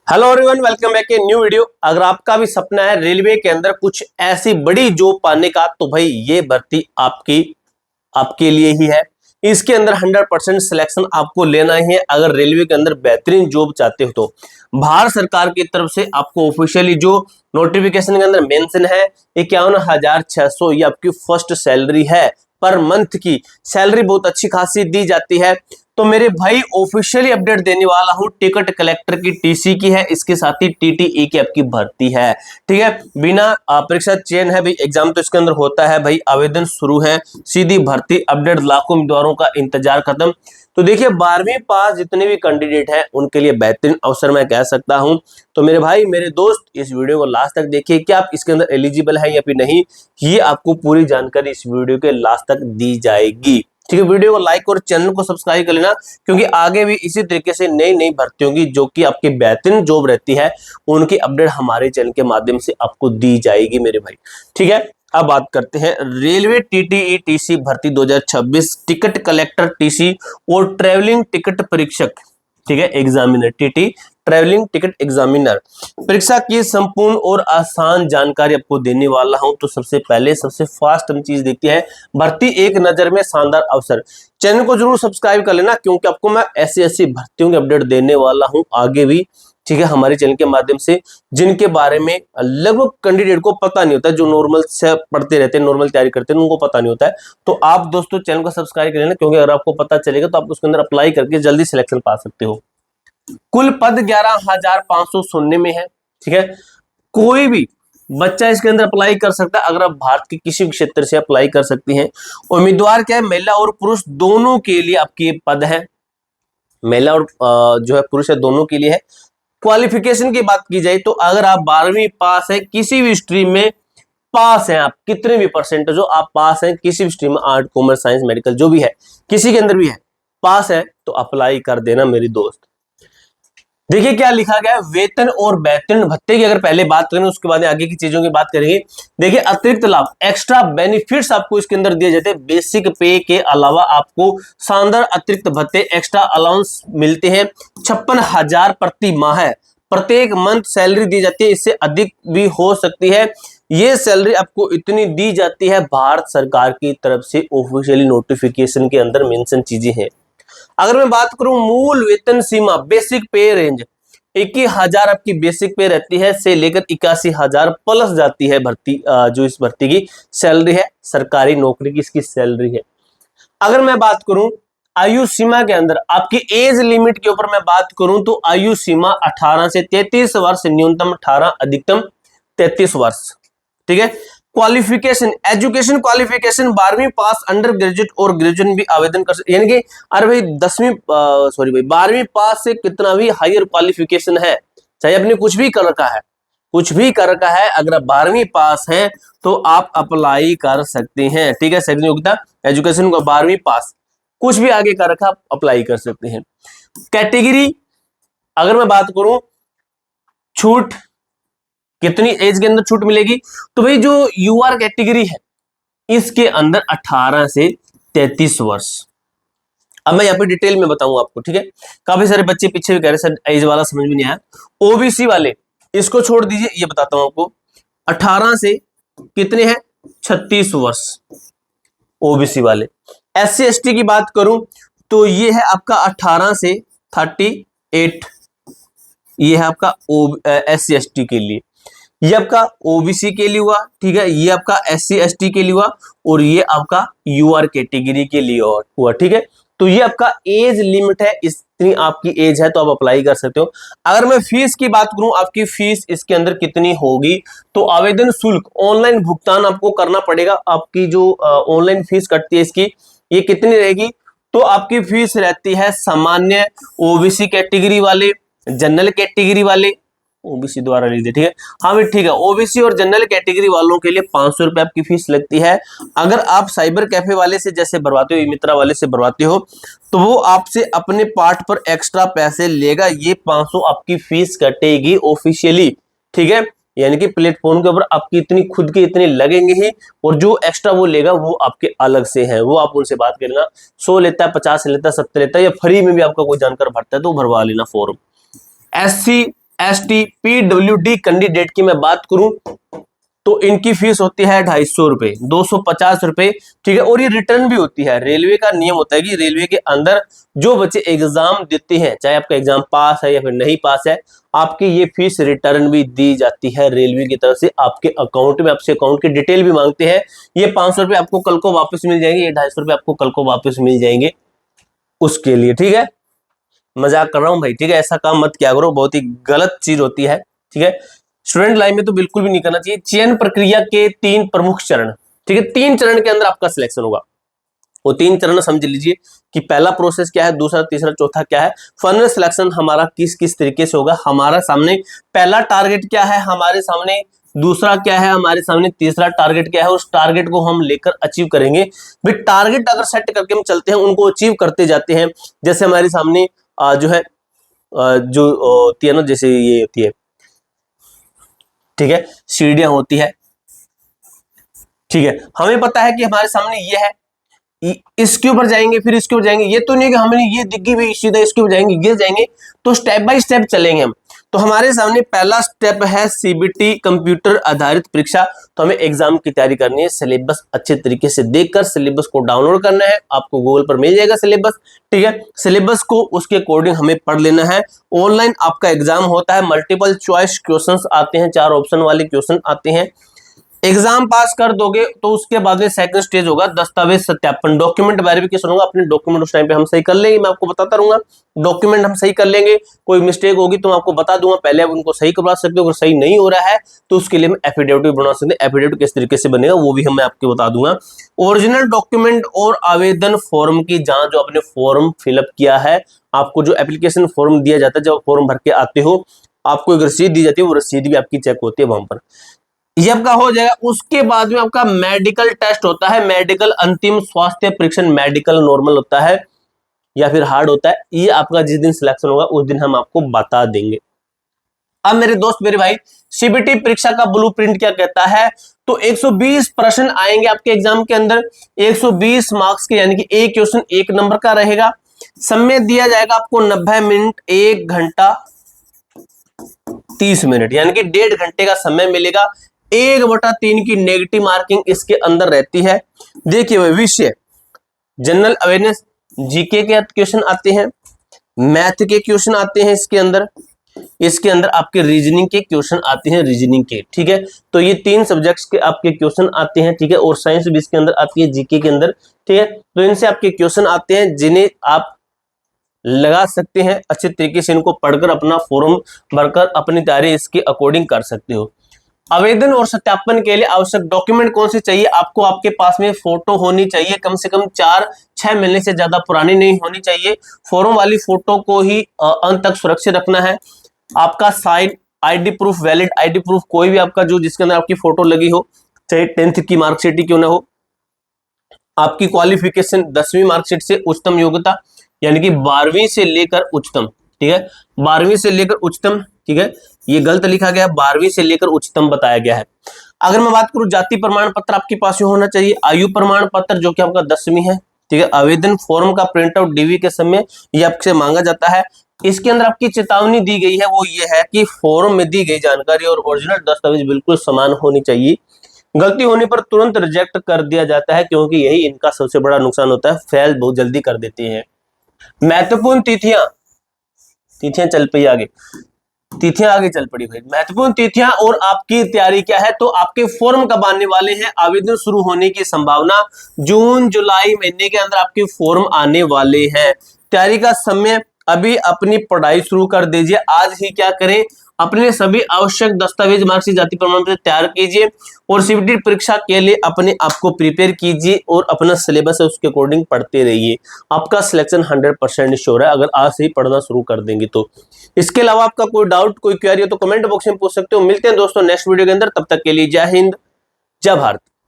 Hello everyone, welcome back a new video. अगर आपका भी सपना है रेलवे के अंदर कुछ ऐसी बड़ी जॉब पाने का, तो भाई ये भर्ती आपके लिए ही है। इसके अंदर 100% सिलेक्शन आपको लेना ही है। अगर रेलवे के अंदर बेहतरीन जॉब चाहते हो तो भारत सरकार की तरफ से आपको ऑफिशियली जो नोटिफिकेशन के अंदर मेंशन है 51,600 ये आपकी फर्स्ट सैलरी है। पर मंथ की सैलरी बहुत अच्छी खासी दी जाती है। तो मेरे भाई ऑफिशियली अपडेट देने वाला हूं, टिकट कलेक्टर की टीसी की है, इसके साथ ही टीटीई की आपकी भर्ती है। ठीक है, बिना परीक्षा चयन है भाई, एग्जाम तो इसके अंदर होता है भाई, आवेदन शुरू है, सीधी भर्ती अपडेट, लाखों उम्मीदवारों का इंतजार खत्म। तो देखिए 12वीं पास जितने भी कैंडिडेट हैं उनके लिए बेहतरीन अवसर मैं कह सकता हूं। तो मेरे भाई मेरे दोस्त इस वीडियो को लास्ट तक देखिए कि आप इसके अंदर एलिजिबल है या फिर नहीं, ये आपको पूरी जानकारी इस वीडियो के लास्ट तक दी जाएगी। ठीक है, वीडियो को लाइक और चैनल को सब्सक्राइब कर लेना, क्योंकि आगे भी इसी तरीके से नई नई भर्तियों की जो कि आपकी बेहतरीन जॉब रहती है उनकी अपडेट हमारे चैनल के माध्यम से आपको दी जाएगी मेरे भाई। ठीक है, अब बात करते हैं रेलवे टीटीई टीसी भर्ती 2026 टिकट कलेक्टर टीसी और ट्रेवलिंग टिकट परीक्षक। ठीक है, examiner TT travelling ticket examiner परीक्षा की संपूर्ण और आसान जानकारी आपको देने वाला हूं। तो सबसे पहले सबसे फास्ट हम चीज देखते हैं, भर्ती एक नजर में शानदार अवसर। चैनल को जरूर सब्सक्राइब कर लेना, क्योंकि आपको मैं ऐसी भर्तियों की अपडेट देने वाला हूं आगे भी। ठीक है, हमारे चैनल के माध्यम से जिनके बारे में लगभग कैंडिडेट को पता नहीं होता है, जो नॉर्मल से पढ़ते रहते हैं, नॉर्मल तैयारी करते हैं, उनको पता नहीं होता है। तो आप दोस्तों चैनल को सब्सक्राइब कर लेना, क्योंकि अगर आपको पता चलेगा तो आप उसके अंदर अप्लाई करके जल्दी सिलेक्शन पा सकते हो। कुल पद 11,500 सुनने में है। ठीक है, कोई भी बच्चा इसके अंदर अप्लाई कर सकता है, अगर आप भारत के किसी भी क्षेत्र से अप्लाई कर सकती हैं। उम्मीदवार क्या है, महिला और पुरुष दोनों के लिए आपके पद है, महिला और जो है पुरुष है दोनों के लिए है। क्वालिफिकेशन की बात की जाए तो अगर आप 12वीं पास है, किसी भी स्ट्रीम में पास हैं, आप कितने भी परसेंटेज हो आप पास हैं किसी भी स्ट्रीम में, आर्ट कॉमर्स साइंस मेडिकल जो भी है, किसी के अंदर भी है, पास है तो अप्लाई कर देना मेरी दोस्त। देखिए क्या लिखा गया है, वेतन और वेतन भत्ते की अगर पहले बात करें उसके बाद आगे की चीजों की बात करेंगे। देखिए अतिरिक्त लाभ एक्स्ट्रा बेनिफिट्स आपको इसके अंदर दिए जाते हैं। बेसिक पे के अलावा आपको शानदार अतिरिक्त भत्ते एक्स्ट्रा अलाउंस मिलते हैं। 56,000 प्रति माह है, प्रत्येक मंथ सैलरी दी जाती है, इससे अधिक भी हो सकती है। ये सैलरी आपको इतनी दी जाती है, भारत सरकार की तरफ से ऑफिशियली नोटिफिकेशन के अंदर मेंशन चीजें हैं। अगर मैं बात करूं मूल वेतन सीमा बेसिक पे रेंज 21,000 आपकी बेसिक पे रहती है, से लेकर 81,000 प्लस जाती है भर्ती, जो इस भर्ती की सैलरी है, सरकारी नौकरी की इसकी सैलरी है। अगर मैं बात करूं आयु सीमा के अंदर आपकी एज लिमिट के ऊपर मैं बात करूं तो आयु सीमा 18 से 33 वर्ष, न्यूनतम 18, अधिकतम 33 वर्ष। ठीक है, क्वालिफिकेशन एजुकेशन क्वालिफिकेशन 12वीं पास, अंडर ग्रेजुएट और ग्रेजुएट भी आवेदन कर सकते, यानी कि अरे भाई 12वीं पास से कितना भी हायर क्वालिफिकेशन है, चाहे आपने कुछ भी कर रखा है, कुछ भी कर रखा है, अगर 12वीं पास है तो आप अप्लाई कर सकते हैं। ठीक है, शैक्षणिक योग्यता एजुकेशन को 12वीं पास, कुछ भी आगे कर रखा आप अप्लाई कर सकते हैं। कैटेगरी अगर मैं बात करूं, छूट कितनी एज के अंदर छूट मिलेगी, तो भाई जो यूआर कैटेगरी है इसके अंदर 18 से 33 वर्ष। अब मैं यहाँ पे डिटेल में बताऊंगा आपको। ठीक है, काफी सारे बच्चे पीछे भी कह रहे सर एज वाला समझ में नहीं आया। ओबीसी वाले इसको छोड़ दीजिए, ये बताता हूं आपको, 18 से कितने हैं 36 वर्ष ओबीसी वाले। एससी एसटी की बात करूं तो ये है आपका 18 से 38, ये है आपका एससी एसटी के लिए, ये आपका ओबीसी के लिए हुआ। ठीक है, ये आपका एससी एसटी के लिए हुआ, और ये आपका यूआर कैटेगरी के लिए हुआ। ठीक है, तो ये आपका एज लिमिट है, इतनी आपकी एज है तो आप अप्लाई कर सकते हो। अगर मैं फीस की बात करूं, आपकी फीस इसके अंदर कितनी होगी, तो आवेदन शुल्क ऑनलाइन भुगतान आपको करना पड़ेगा। आपकी जो ऑनलाइन फीस कटती है इसकी, ये कितनी रहेगी, तो आपकी फीस रहती है सामान्य ओबीसी कैटेगरी वाले, जनरल कैटेगरी वाले, ओबीसी द्वारा लिख दे। ठीक है, हाँ भी ठीक है, ओबीसी और जनरल कैटेगरी वालों के लिए 500 रुपए आपकी फीस लगती है। अगर आप साइबर कैफे वाले से जैसे भरवाते हो, मित्रा वाले से भरवाते हो, तो वो आपसे अपने पार्ट पर एक्स्ट्रा पैसे लेगा, ये 500 आपकी फीस कटेगी ऑफिशियली। ठीक है, यानी कि प्लेटफॉर्म के ऊपर आपकी इतनी खुद की इतनी लगेंगे ही, और जो एक्स्ट्रा वो लेगा वो आपके अलग से है, वो आप उनसे बात करना। 100 लेता है, 50 लेता है, 70 लेता है, या फ्री में भी आपका कोई जानकर भरता है तो भरवा लेना फॉर्म। एससी STPWD कैंडिडेट की मैं बात करूं तो इनकी फीस होती है 250 रुपए, 250 रुपए, ठीक है। और ये रिटर्न भी होती है। रेलवे का नियम होता है कि रेलवे के अंदर जो बच्चे एग्जाम देते हैं, चाहे आपका एग्जाम पास है या फिर नहीं पास है, आपकी ये फीस रिटर्न भी दी जाती है रेलवे की तरफ से आपके अकाउंट में। आपसे अकाउंट की डिटेल भी मांगते हैं। ये 500 रुपए आपको कल को वापस मिल जाएंगे, ये 250 रुपए आपको कल को वापस मिल जाएंगे उसके लिए, ठीक है। मजाक कर रहा हूं भाई, ठीक है। ऐसा काम मत किया करो, बहुत ही गलत चीज होती है, ठीक है। स्टूडेंट लाइफ में तो बिल्कुल भी नहीं करना चाहिए। चयन प्रक्रिया के 3 प्रमुख चरण, ठीक है। 3 चरण के अंदर आपका सिलेक्शन होगा। वो 3 चरण समझ लीजिए कि पहला प्रोसेस क्या है, दूसरा, तीसरा, चौथा क्या है। फाइनल सिलेक्शन हमारा किस किस तरीके से होगा, हमारा सामने पहला टारगेट क्या है, हमारे सामने दूसरा क्या है, हमारे सामने तीसरा टारगेट क्या है, उस टारगेट को हम लेकर अचीव करेंगे। भी टारगेट अगर सेट करके हम चलते हैं, उनको अचीव करते जाते हैं। जैसे हमारे सामने जो है जो होती है ना, जैसे ये होती है, ठीक है, सीढ़ियां होती है, ठीक है। हमें पता है कि हमारे सामने ये है, इसके ऊपर जाएंगे, फिर इसके ऊपर जाएंगे। ये तो नहीं कि हमने ये दिग्गी भी सीधा इसके ऊपर जाएंगे, गिर जाएंगे। तो स्टेप बाय स्टेप चलेंगे हम। तो हमारे सामने पहला स्टेप है CBT कंप्यूटर आधारित परीक्षा। तो हमें एग्जाम की तैयारी करनी है। सिलेबस अच्छे तरीके से देखकर सिलेबस को डाउनलोड करना है। आपको गूगल पर मिल जाएगा सिलेबस, ठीक है। सिलेबस को उसके अकॉर्डिंग हमें पढ़ लेना है। ऑनलाइन आपका एग्जाम होता है, मल्टीपल चॉइस क्वेश्चंस आते हैं, 4 ऑप्शन वाले क्वेश्चन आते हैं। एग्जाम पास कर दोगे तो उसके बाद में सेकंड स्टेज होगा दस्तावेज सत्यापन, डॉक्यूमेंट वेरिफिकेशन होगा। अपने डॉक्यूमेंट उस टाइम पे हम सही कर लेंगे, मैं आपको बताता रहूंगा। डॉक्यूमेंट हम सही कर लेंगे, कोई मिस्टेक होगी तो मैं आपको बता दूंगा, पहले आप उनको सही करवा सकते हो। अगर सही नहीं हो रहा है तो उसके लिए हम एफिडेविट भी बना सकते हैं। एफिडेविट किस तरीके से बनेगा वो भी मैं आपको बता दूंगा। ओरिजिनल डॉक्यूमेंट और आवेदन फॉर्म की जांच, जो आपने फॉर्म फिलअप किया है, आपको जो एप्लीकेशन फॉर्म दिया जाता है, जब फॉर्म भर के आते हो, आपको एक रसीद दी जाती है, वो रसीद भी आपकी चेक होती है वहां पर। ये आपका हो जाएगा। उसके बाद में आपका मेडिकल टेस्ट होता है, मेडिकल अंतिम स्वास्थ्य परीक्षण। मेडिकल नॉर्मल होता है या फिर हार्ड होता है, ये आपका जिस दिन सिलेक्शन होगा उस दिन हम आपको बता देंगे। अब मेरे दोस्त, मेरे भाई, CBT परीक्षा का ब्लूप्रिंट क्या कहता है? तो 120 प्रश्न आएंगे आपके एग्जाम के अंदर, 120 मार्क्स के, यानी कि एक क्वेश्चन 1 नंबर का रहेगा। समय दिया जाएगा आपको 90 मिनट, 1 घंटा 30 मिनट, यानी कि 1.5 घंटे का समय मिलेगा। 1/3 की नेगेटिव मार्किंग इसके अंदर रहती है। देखिए विषय जनरल अवेयरनेस, जीके के क्वेश्चन आते हैं, मैथ के क्वेश्चन आते हैं इसके अंदर आपके रीजनिंग के क्वेश्चन आते हैं, रीजनिंग के, ठीक है। तो ये 3 सब्जेक्ट्स के आपके क्वेश्चन आते हैं, ठीक है। और साइंस भी इसके अंदर आती है, जीके के अंदर, ठीक है। तो इनसे आपके क्वेश्चन आते हैं जिन्हें आप लगा सकते हैं अच्छे तरीके से। इनको पढ़कर अपना फॉर्म भरकर अपनी तैयारी इसके अकॉर्डिंग कर सकते हो। आवेदन और सत्यापन के लिए आवश्यक डॉक्यूमेंट कौन से चाहिए आपको? आपके पास में फोटो होनी चाहिए, कम से कम 4-6 महीने से ज्यादा पुरानी नहीं होनी चाहिए। फॉर्म वाली फोटो को ही अंत तक सुरक्षित रखना है। आपका sign, ID proof, valid ID proof, कोई भी आपका जो जिसके अंदर आपकी फोटो लगी हो, चाहे 10th की मार्कशीट ही क्यों ना हो। आपकी क्वालिफिकेशन 10वीं मार्कशीट से उच्चतम योग्यता, यानी कि 12वीं से लेकर उच्चतम, ठीक है। 12वीं से लेकर उच्चतम, ठीक है। ये गलत लिखा गया, 12वीं से लेकर उच्चतम बताया गया है। अगर मैं बात करूं, जाति प्रमाण पत्र आपके पास होना चाहिए, आयु प्रमाण पत्र जो कि आपका 10वीं है, ठीक है। आवेदन फॉर्म का प्रिंट आउट DV के समय ये आपसे मांगा जाता है। इसके अंदर आपकी चेतावनी दी गई है, वो ये है कि फॉर्म में दी गई जानकारी और ओरिजिनल दस्तावेज बिल्कुल समान होनी चाहिए। गलती होने पर तुरंत रिजेक्ट कर दिया जाता है, क्योंकि यही इनका सबसे बड़ा नुकसान होता है, फेल बहुत जल्दी कर देते हैं। महत्वपूर्ण तिथियां चल पड़ी आगे, तिथियां आगे चल पड़ी भाई। महत्वपूर्ण तिथियां और आपकी तैयारी क्या है? तो आपके फॉर्म कब आने वाले हैं? आवेदन शुरू होने की संभावना जून जुलाई महीने के अंदर आपके फॉर्म आने वाले हैं। तैयारी का समय, अभी अपनी पढ़ाई शुरू कर दीजिए। आज ही क्या करें? अपने सभी आवश्यक दस्तावेज, मार्कशीट, जाति प्रमाण पत्र तैयार कीजिए और CBT परीक्षा के लिए अपने आप को प्रिपेयर कीजिए और अपना सिलेबस है उसके अकॉर्डिंग पढ़ते रहिए। आपका सिलेक्शन 100% श्योर है अगर आज से ही पढ़ना शुरू कर देंगे तो। इसके अलावा आपका कोई डाउट, कोई क्वेरी हो तो कमेंट बॉक्स में पूछ सकते हो। मिलते हैं दोस्तों नेक्स्ट वीडियो के अंदर, तब तक के लिए जय हिंद, जय भारत।